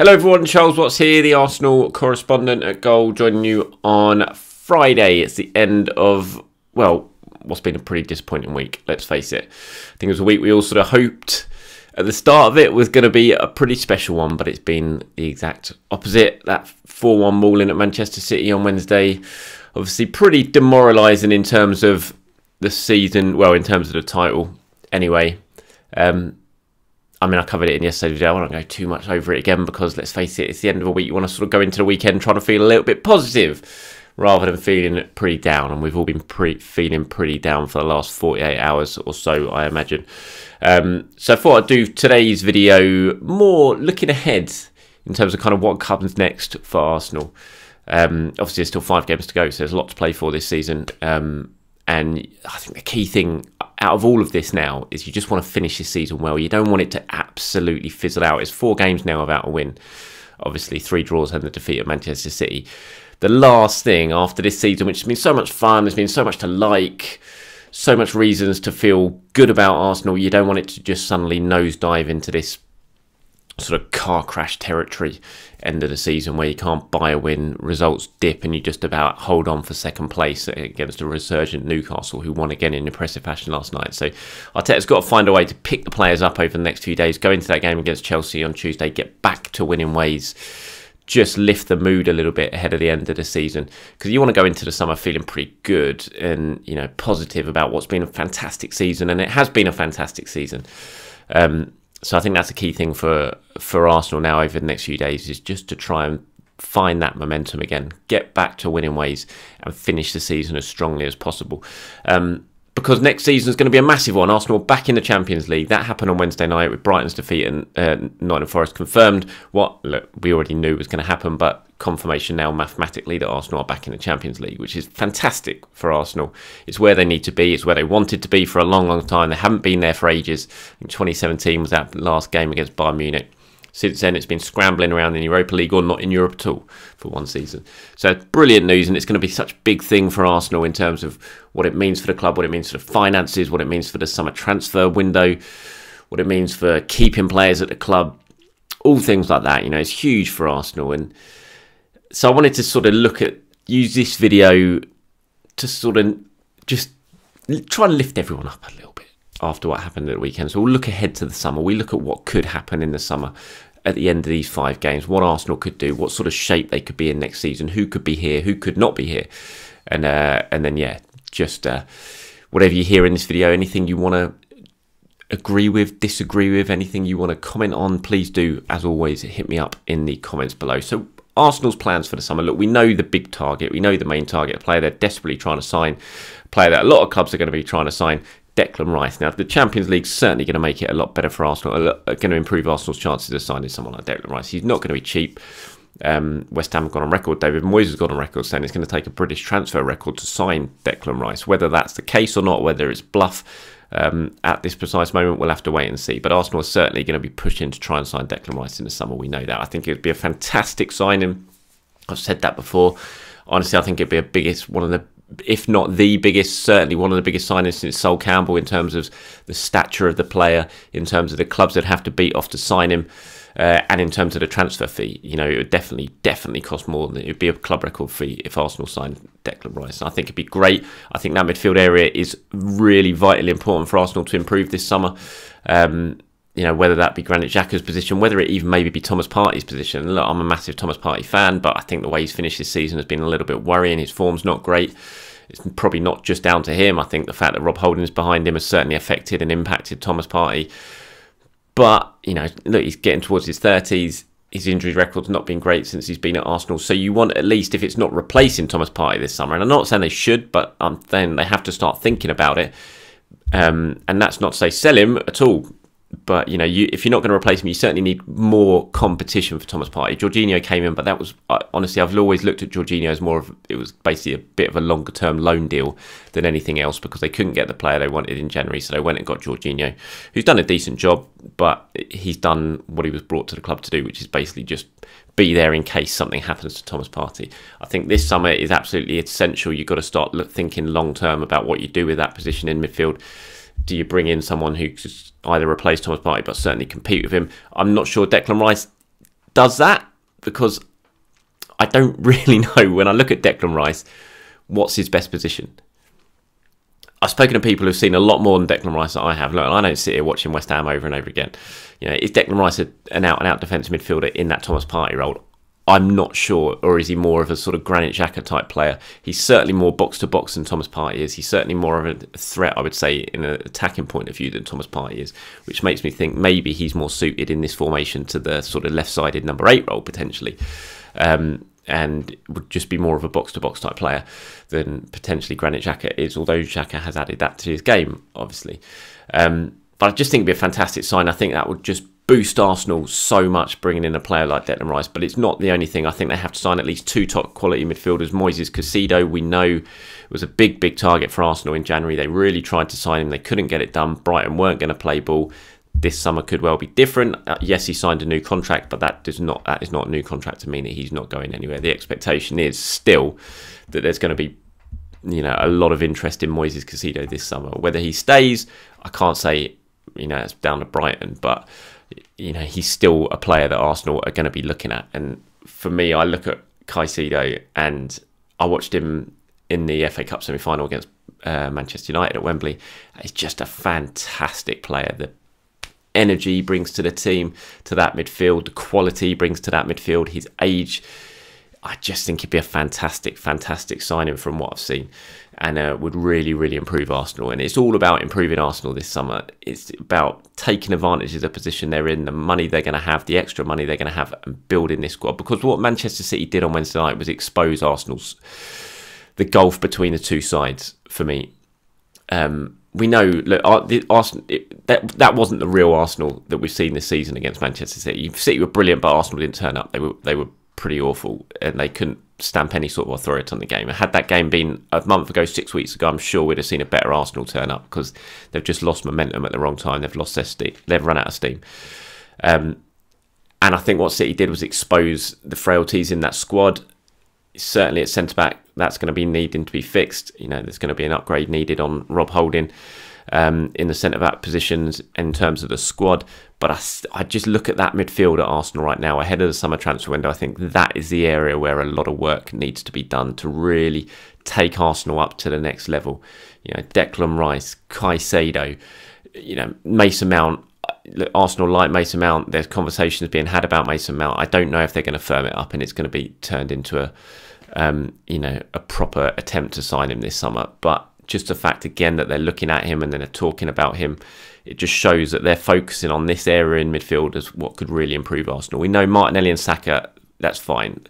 Hello everyone, Charles Watts here, the Arsenal correspondent at Goal, joining you on Friday. It's the end of, well, what's been a pretty disappointing week, let's face it. I think it was a week we all sort of hoped at the start of it was going to be a pretty special one, but it's been the exact opposite. That 4-1 mauling at Manchester City on Wednesday, obviously pretty demoralising in terms of the season, well, in terms of the title anyway. I mean, I covered it in yesterday's video. I won't go too much over it again because, let's face it, it's the end of a week. You want to sort of go into the weekend trying to feel a little bit positive rather than feeling pretty down. And we've all been feeling pretty down for the last 48 hours or so, I imagine. So I thought I'd do today's video more looking ahead in terms of kind of what comes next for Arsenal. Obviously, there's still 5 games to go, so there's a lot to play for this season. And I think the key thing out of all of this now is you just want to finish this season well. You don't want it to absolutely fizzle out. It's 4 games now without a win. Obviously, 3 draws and the defeat at Manchester City. The last thing after this season, which has been so much fun, there's been so much to like, so much reasons to feel good about Arsenal, you don't want it to just suddenly nosedive into this sort of car crash territory end of the season where you can't buy a win, results dip, and you just about hold on for second place against a resurgent Newcastle who won again in impressive fashion last night. So Arteta's got to find a way to pick the players up over the next few days, go into that game against Chelsea on Tuesday, get back to winning ways, just lift the mood a little bit ahead of the end of the season, because you want to go into the summer feeling pretty good and, you know, positive about what's been a fantastic season, and it has been a fantastic season. So I think that's a key thing for Arsenal now over the next few days, is just to try and find that momentum again, get back to winning ways and finish the season as strongly as possible. Because next season is going to be a massive one. Arsenal back in the Champions League. That happened on Wednesday night with Brighton's defeat, and Nottingham Forest confirmed what we already knew was going to happen, but confirmation now mathematically that Arsenal are back in the Champions League, which is fantastic for Arsenal. It's where they need to be. It's where they wanted to be for a long, long time. They haven't been there for ages. In 2017 was that last game against Bayern Munich. Since then, it's been scrambling around in Europa League or not in Europe at all for one season. So brilliant news, and it's going to be such a big thing for Arsenal in terms of what it means for the club, what it means for the finances, what it means for the summer transfer window, what it means for keeping players at the club, all things like that. You know, it's huge for Arsenal. And so I wanted to sort of use this video to sort of just try and lift everyone up a little bit after what happened at the weekend. So we'll look ahead to the summer. We look at what could happen in the summer at the end of these 5 games, what Arsenal could do, what sort of shape they could be in next season, who could be here, who could not be here. And then, yeah, just whatever you hear in this video, anything you want to agree with, disagree with, anything you want to comment on, please do, as always, hit me up in the comments below. So Arsenal's plans for the summer. Look, we know the big target. We know the main target player they're desperately trying to sign, player that a lot of clubs are going to be trying to sign, Declan Rice. Now, the Champions League's certainly going to make it a lot better for Arsenal, going to improve Arsenal's chances of signing someone like Declan Rice. He's not going to be cheap. West Ham have gone on record, David Moises has gone on record saying it's going to take a British transfer record to sign Declan Rice. Whether that's the case or not, whether it's bluff at this precise moment, we'll have to wait and see. But Arsenal is certainly going to be pushing to try and sign Declan Rice in the summer. We know that. I think it would be a fantastic signing. I've said that before. Honestly, I think it'd be one of the, if not the biggest, certainly one of the biggest signings since Sol Campbell in terms of the stature of the player, in terms of the clubs that have to beat off to sign him, and in terms of the transfer fee. You know, it would definitely cost more than it would be a club record fee if Arsenal signed Declan Rice. And I think it'd be great. I think that midfield area is really vitally important for Arsenal to improve this summer. You know, whether that be Granit Xhaka's position, whether it even maybe be Thomas Partey's position. Look, I'm a massive Thomas Partey fan, but I think the way he's finished this season has been a little bit worrying. His form's not great. It's probably not just down to him. I think the fact that Rob Holding's behind him has certainly affected and impacted Thomas Partey. But, you know, look, he's getting towards his 30s. His injury record's not been great since he's been at Arsenal. So you want, at least, if it's not replacing Thomas Partey this summer, and I'm not saying they should, but then they have to start thinking about it. And that's not to say sell him at all. But, you know, if you're not going to replace him, you certainly need more competition for Thomas Partey. Jorginho came in, but that was, honestly, I've always looked at Jorginho as more of, it was basically a bit of a longer term loan deal than anything else, because they couldn't get the player they wanted in January. So they went and got Jorginho, who's done a decent job, but he's done what he was brought to the club to do, which is basically just be there in case something happens to Thomas Partey. I think this summer is absolutely essential. You've got to start thinking long term about what you do with that position in midfield. Do you bring in someone who could either replace Thomas Partey but certainly compete with him? I'm not sure. Declan Rice does that, because I don't really know, when I look at Declan Rice, what's his best position. I've spoken to people who've seen a lot more than Declan Rice that I have. Look, I don't sit here watching West Ham over and over again. Is Declan Rice an out-and-out defensive midfielder in that Thomas Partey role? I'm not sure. Or is he more of a sort of Granit Xhaka type player? He's certainly more box-to-box than Thomas Partey is. He's certainly more of a threat, I would say, in an attacking point of view than Thomas Partey is, which makes me think maybe he's more suited in this formation to the sort of left-sided number 8 role, potentially. And would just be more of a box-to-box type player than potentially Granit Xhaka is, although Xhaka has added that to his game, obviously. But I just think it'd be a fantastic sign. I think that would just boost Arsenal so much, bringing in a player like Declan Rice. But it's not the only thing. I think they have to sign at least 2 top-quality midfielders. Moises Caicedo, we know, was a big target for Arsenal in January. They really tried to sign him. They couldn't get it done. Brighton weren't going to play ball. This summer could well be different. Yes, he signed a new contract, but that is not a new contract to mean that he's not going anywhere. The expectation is still that there's going to be, a lot of interest in Moises Caicedo this summer. Whether he stays, I can't say. It's down to Brighton, but he's still a player that Arsenal are going to be looking at. And for me, I look at Caicedo, and I watched him in the FA Cup semi-final against Manchester United at Wembley. He's just a fantastic player. The energy he brings to the team, to that midfield, the quality he brings to that midfield, his age, I just think it'd be a fantastic signing from what I've seen, and would really improve Arsenal. And it's all about improving Arsenal this summer. It's about taking advantage of the position they're in, the money they're going to have, the extra money they're going to have, and building this squad. Because what Manchester City did on Wednesday night was expose the gulf between the two sides for me. We know, look, Arsenal, that wasn't the real Arsenal that we've seen this season against Manchester City. City were brilliant, but Arsenal didn't turn up. They were pretty awful, and they couldn't stamp any sort of authority on the game. Had that game been a month ago, 6 weeks ago, I'm sure we'd have seen a better Arsenal turn up, because they've just lost momentum at the wrong time. They've lost their steam. They've run out of steam. And I think what City did was expose the frailties in that squad. Certainly at centre-back, that's going to be needing to be fixed. There's going to be an upgrade needed on Rob Holding in the centre-back positions in terms of the squad. But I just look at that midfield at Arsenal right now, ahead of the summer transfer window. I think that is the area where a lot of work needs to be done to really take Arsenal up to the next level. Declan Rice, Caicedo, Mason Mount. Arsenal like Mason Mount. There's conversations being had about Mason Mount. I don't know if they're going to firm it up and it's going to be turned into a proper attempt to sign him this summer. But just the fact again that they're looking at him and then they're talking about him, it just shows that they're focusing on this area in midfield as what could really improve Arsenal. We know Martinelli and Saka, that's fine.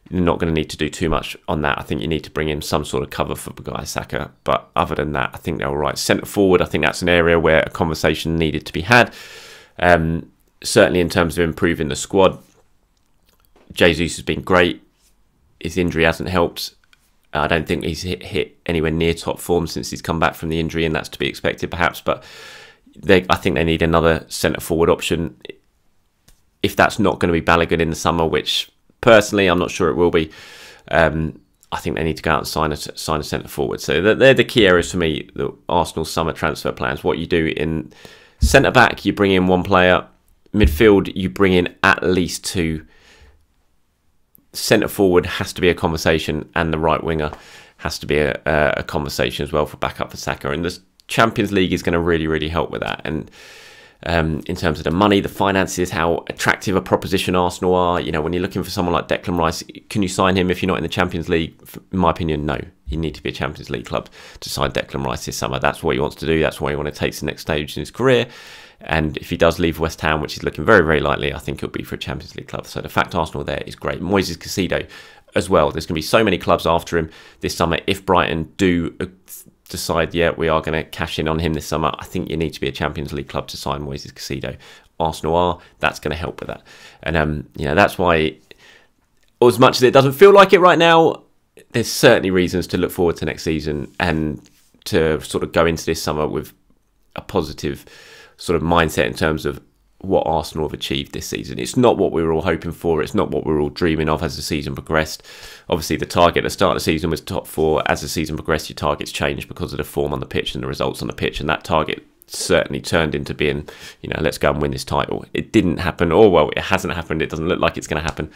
You're not going to need to do too much on that. I think you need to bring in some sort of cover for Bukayo Saka. But other than that, I think they're all right. Centre forward, I think that's an area where a conversation needed to be had. Certainly in terms of improving the squad, Jesus has been great. His injury hasn't helped. I don't think he's hit anywhere near top form since he's come back from the injury, and that's to be expected perhaps. But I think they need another centre forward option. If that's not going to be Balogun in the summer, which personally I'm not sure it will be, I think they need to go out and sign a centre forward. So they're the key areas for me, the Arsenal summer transfer plans. What you do in centre back, you bring in one player. Midfield, you bring in at least 2. Centre forward has to be a conversation, and the right winger has to be a conversation as well for backup for Saka. And the Champions League is going to really help with that. And in terms of the money, the finances, how attractive a proposition Arsenal are. When you're looking for someone like Declan Rice, can you sign him if you're not in the Champions League? In my opinion, no. You need to be a Champions League club to sign Declan Rice this summer. That's what he wants to do. That's why he wants to take to the next stage in his career. And if he does leave West Ham, which is looking very likely, I think it'll be for a Champions League club. So the fact Arsenal there is great. Moises Caicedo as well. There's going to be so many clubs after him this summer. If Brighton do decide, we are going to cash in on him this summer, I think you need to be a Champions League club to sign Moises Caicedo. Arsenal are. That's going to help with that. And that's why, as much as it doesn't feel like it right now, there's certainly reasons to look forward to next season and to sort of go into this summer with a positive sort of mindset in terms of what Arsenal have achieved this season. It's not what we were all hoping for. It's not what we were all dreaming of as the season progressed. Obviously, the target at the start of the season was top 4. As the season progressed, your targets changed because of the form on the pitch and the results on the pitch. And that target certainly turned into being, let's go and win this title. It didn't happen, or well, it hasn't happened. It doesn't look like it's going to happen.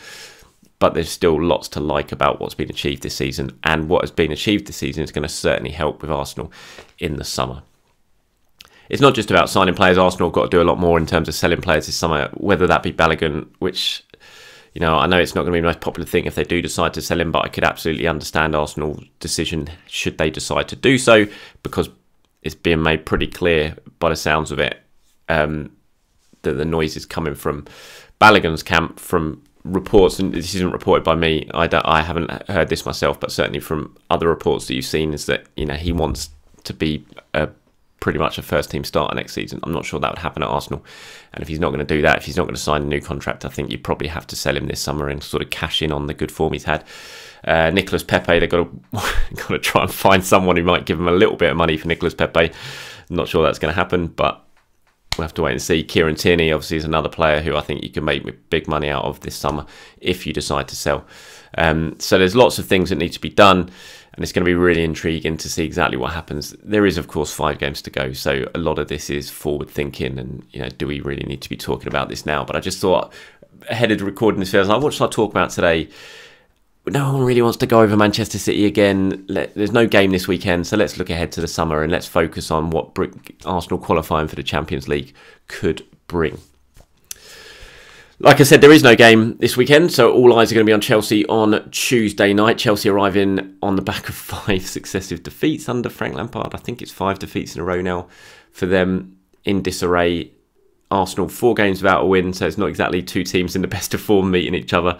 But there's still lots to like about what's been achieved this season, and what has been achieved this season is going to certainly help with Arsenal in the summer. It's not just about signing players. Arsenal have got to do a lot more in terms of selling players this summer, whether that be Balogun, which, I know it's not going to be the most popular thing if they do decide to sell him, but I could absolutely understand Arsenal's decision should they decide to do so, because it's being made pretty clear by the sounds of it that the noise is coming from Balogun's camp, from reports, and this isn't reported by me. I haven't heard this myself, but certainly from other reports that you've seen, is that he wants to be pretty much a first team starter next season. I'm not sure that would happen at Arsenal, and if he's not going to do that, if he's not going to sign a new contract, I think you probably have to sell him this summer and sort of cash in on the good form he's had. Nicolas Pepe, they've got to try and find someone who might give him a little bit of money for Nicolas Pepe. I'm not sure that's going to happen, but we'll have to wait and see. Kieran Tierney obviously is another player who I think you can make big money out of this summer if you decide to sell. So there's lots of things that need to be done, and it's going to be really intriguing to see exactly what happens. There is, of course, 5 games to go, so a lot of this is forward thinking, and do we really need to be talking about this now? But I just thought, ahead of recording this video, I was like, what should I talk about today? No one really wants to go over Manchester City again. There's no game this weekend, so let's look ahead to the summer and let's focus on what Arsenal qualifying for the Champions League could bring. Like I said, there is no game this weekend, so all eyes are going to be on Chelsea on Tuesday night. Chelsea arriving on the back of 5 successive defeats under Frank Lampard. I think it's 5 defeats in a row now for them, in disarray. Arsenal 4 games without a win, so it's not exactly 2 teams in the best of form meeting each other.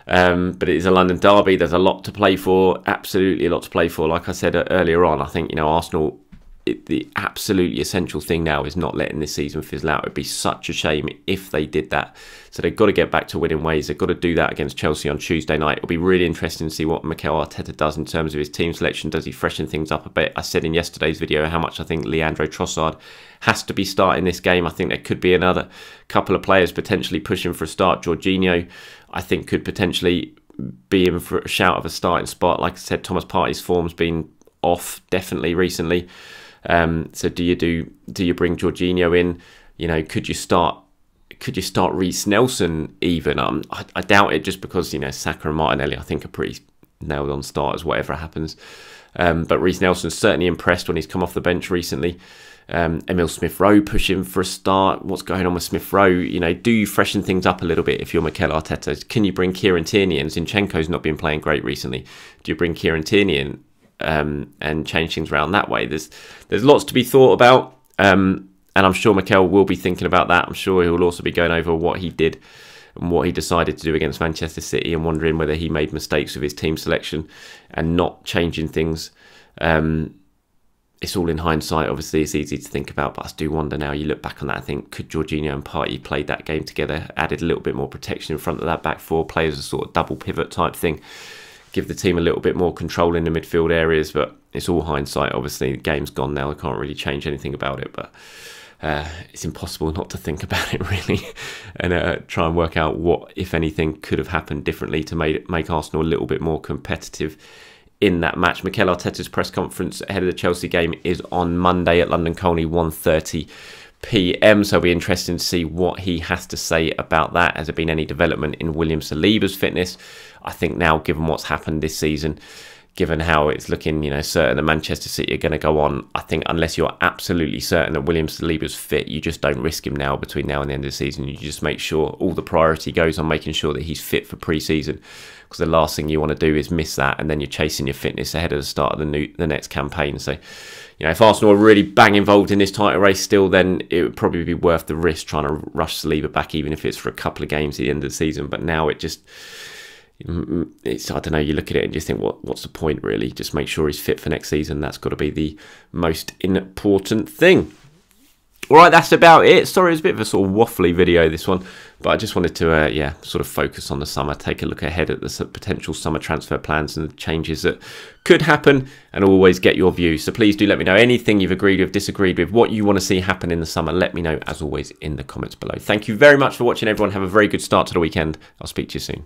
But it is a London derby. There's a lot to play for, absolutely a lot to play for. Like I said earlier on, I think Arsenal, the absolutely essential thing now is not letting this season fizzle out. It'd be such a shame if they did that. So they've got to get back to winning ways. They've got to do that against Chelsea on Tuesday night. It'll be really interesting to see what Mikel Arteta does in terms of his team selection. Does he freshen things up a bit? I said in yesterday's video how much I think Leandro Trossard has to be starting this game. I think there could be another couple of players potentially pushing for a start. Jorginho, I think, could potentially be in for a shout of a starting spot. Like I said, Thomas Partey's form's been off definitely recently. So do you bring Jorginho in? Could you start Reece Nelson even? I doubt it, just because Saka and Martinelli I think are pretty nailed on starters whatever happens. But Reece Nelson's certainly impressed when he's come off the bench recently. Emil Smith-Rowe pushing for a start. What's going on with Smith-Rowe? Do you freshen things up a little bit if you're Mikel Arteta? Can you bring Kieran Tierney in? Zinchenko's not been playing great recently. Do you bring Kieran Tierney in and change things around that way? There's lots to be thought about, and I'm sure Mikel will be thinking about that. I'm sure he'll also be going over what he did and what he decided to do against Manchester City, and wondering whether he made mistakes with his team selection and not changing things. It's all in hindsight, obviously. It's easy to think about, but I do wonder now, you look back on that, I think, could Jorginho and Partey played that game together, added a little bit more protection in front of that back four, play as a sort of double pivot type thing, give the team a little bit more control in the midfield areas? But it's all hindsight, obviously. The game's gone now, I can't really change anything about it, but it's impossible not to think about it, really, and try and work out what, if anything, could have happened differently to make Arsenal a little bit more competitive in that match. Mikel Arteta's press conference ahead of the Chelsea game is on Monday at London Colney, 1:30 PM, so it'll be interesting to see what he has to say about that. Has there been any development in William Saliba's fitness? I think now, given what's happened this season, given how it's looking, certain that Manchester City are going to go on, I think unless you're absolutely certain that William Saliba's fit, you just don't risk him now between now and the end of the season. You just make sure all the priority goes on making sure that he's fit for pre-season, because the last thing you want to do is miss that, and then you're chasing your fitness ahead of the start of the next campaign. So, if Arsenal are really bang involved in this title race still, then it would probably be worth the risk trying to rush Saliba back, even if it's for a couple of games at the end of the season. But now it's, I don't know, you look at it and just think, what's the point, really? Just make sure he's fit for next season. That's got to be the most important thing. All right, that's about it. Sorry, it's a bit of a sort of waffly video, this one, but I just wanted to, sort of focus on the summer, take a look ahead at the potential summer transfer plans and the changes that could happen, and always get your views. So please do let me know anything you've agreed with, disagreed with, what you want to see happen in the summer. Let me know, as always, in the comments below. Thank you very much for watching, everyone. Have a very good start to the weekend. I'll speak to you soon.